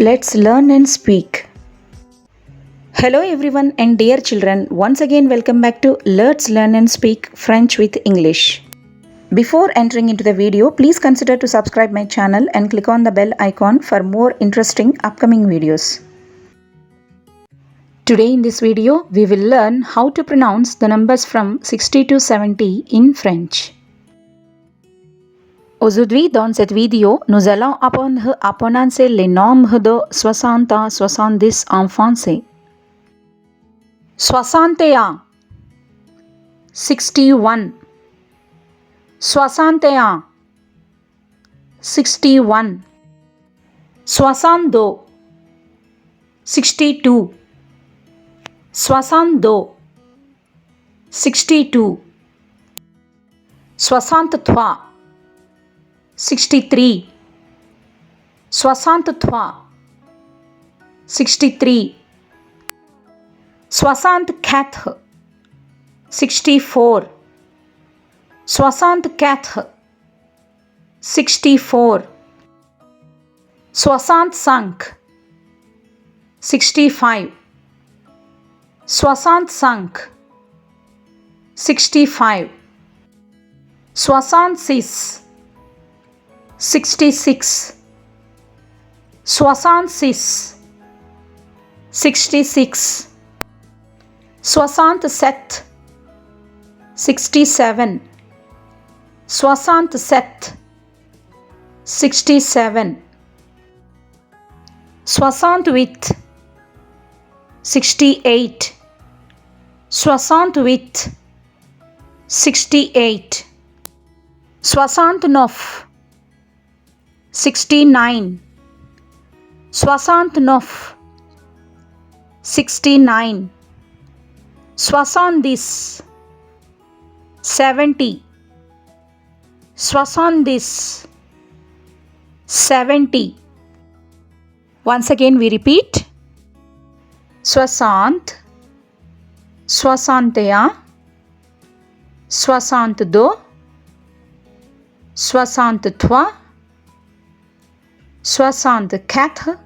Let's learn and speak. Hello everyone and dear children, once again welcome back to Let's Learn and Speak French with English. Before entering into the video, please consider to subscribe my channel and click on the bell icon for more interesting upcoming videos. Today in this video, we will learn how to pronounce the numbers from 60 to 70 in French. Aujourd'hui, dans cette vidéo, nous allons apprendre à prononcer les nombres de 60 à 70 en français. 61 61 61 61 62 62 62 62 63 63 63 63 64 64 64 64 65 65 65 65 66 66 66 66 67 67 67 67 68 68 68 68 69 69 69 69 70 70 70 70 Once again we repeat 60 61 62 63 64 65 66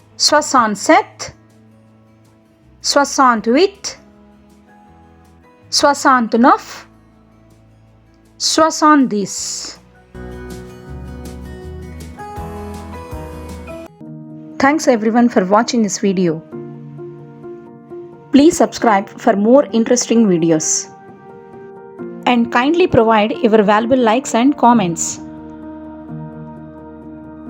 67 68 69 70 Thanks everyone for watching this video. Please subscribe for more interesting videos. And kindly provide your valuable likes and comments.